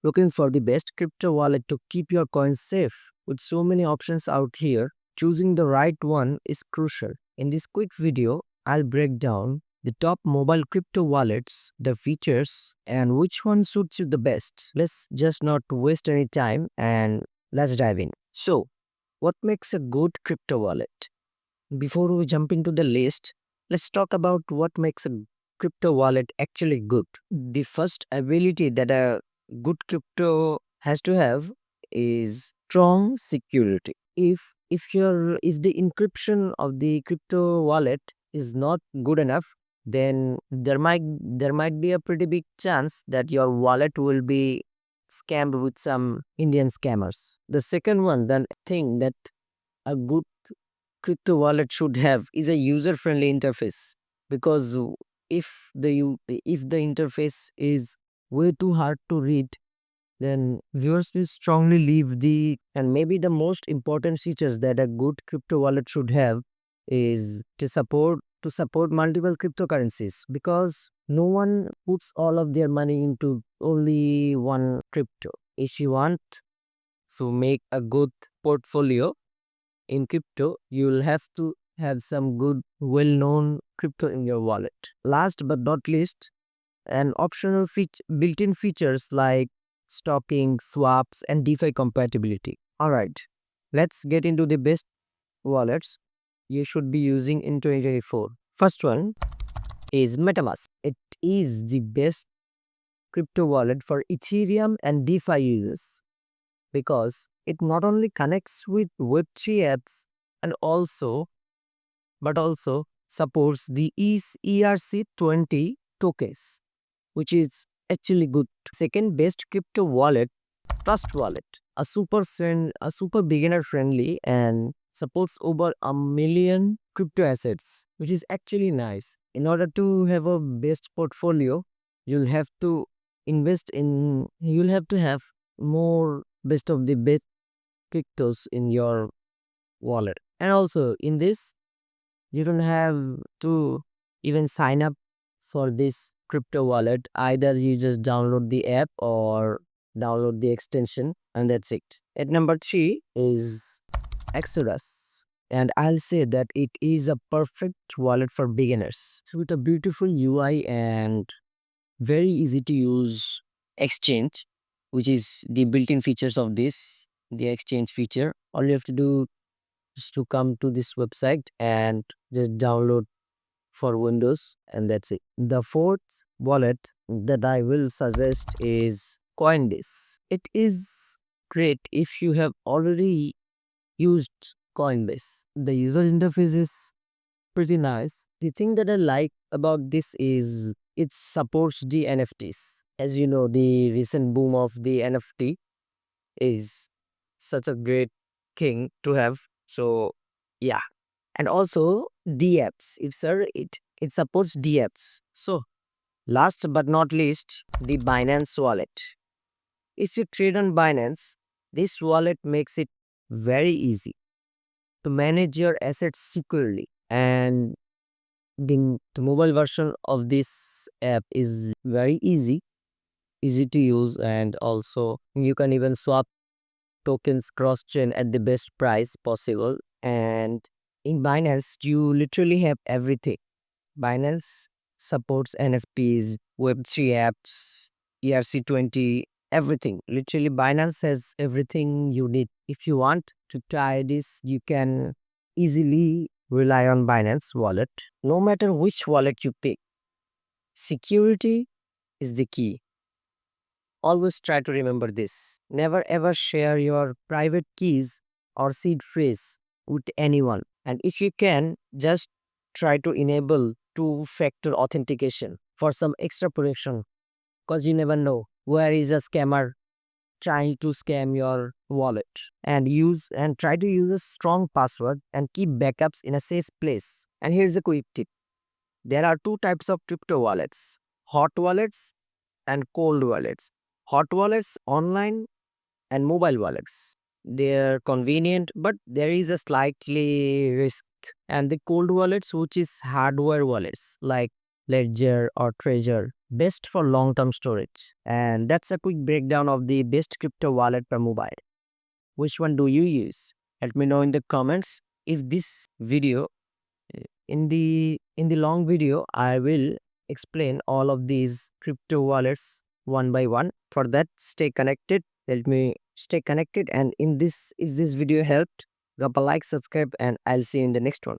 Looking for the best crypto wallet to keep your coins safe? With so many options out here, choosing the right one is crucial. In this quick video, I'll break down the top mobile crypto wallets, the features, and which one suits you the best. Let's just not waste any time and let's dive in. So, what makes a good crypto wallet? Before we jump into the list, let's talk about what makes a crypto wallet actually good. The first ability that a good crypto has to have is strong security. If the encryption of the crypto wallet is not good enough, then there might be a pretty big chance that your wallet will be scammed with some Indian scammers. The second one, the thing that a good crypto wallet should have is a user friendly interface, because if the interface is way too hard to read, then viewers will strongly leave the. And maybe the most important features that a good crypto wallet should have is to support multiple cryptocurrencies, because no one puts all of their money into only one crypto. If you want to make a good portfolio in crypto, you'll have to have some good, well known crypto in your wallet. Last but not least, an optional built in features like stocking, swaps, and DeFi compatibility. All right, let's get into the best wallets you should be using in 2024. First one is MetaMask. It is the best crypto wallet for Ethereum and DeFi users, because it not only connects with Web3 apps and also supports the ERC20 tokens, which is actually good. Second best crypto wallet, Trust Wallet, a super beginner friendly and supports over a million crypto assets, which is actually nice. In order to have a best portfolio, you'll have to you'll have to have more best of the best cryptos in your wallet. And also in this, you don't have to even sign up for this crypto wallet. Either you just download the app or download the extension, and that's it. At number 3 is Exodus. And I'll say that it is a perfect wallet for beginners with a beautiful UI and very easy to use exchange, which is the built-in features of this, the exchange feature. All you have to do is to come to this website and just download for Windows, and that's it. The fourth wallet that I will suggest is Coinbase. It is great if you have already used Coinbase. The user interface is pretty nice. The thing that I like about this is it supports the NFTs. As you know, the recent boom of the NFT is such a great thing to have. So, yeah. And also dApps. It supports dApps. So, last but not least, the Binance Wallet. If you trade on Binance, this wallet makes it very easy to manage your assets securely. And the mobile version of this app is very easy to use, and also you can even swap tokens cross chain at the best price possible. And in Binance, you literally have everything. Binance supports NFTs, Web3 apps, ERC20, everything. Literally, Binance has everything you need. If you want to try this, you can easily rely on Binance Wallet. No matter which wallet you pick, security is the key. Always try to remember this. Never ever share your private keys or seed phrase with anyone. And if you can, just try to enable two-factor authentication for some extra protection, because you never know where is a scammer trying to scam your wallet. And try to use a strong password and keep backups in a safe place. And here's a quick tip. There are two types of crypto wallets: hot wallets and cold wallets. Hot wallets online and mobile wallets. They're convenient, but there is a slightly risk. And the cold wallets, which is hardware wallets like Ledger, or Treasure, best for long-term storage. And that's a quick breakdown of the best crypto wallet per mobile. Which one do you use? Let me know in the comments. If this video, in the long video, I will explain all of these crypto wallets one by one. For that, stay connected. Let me stay connected. And in this, if this video helped, drop a like, subscribe, and I'll see you in the next one.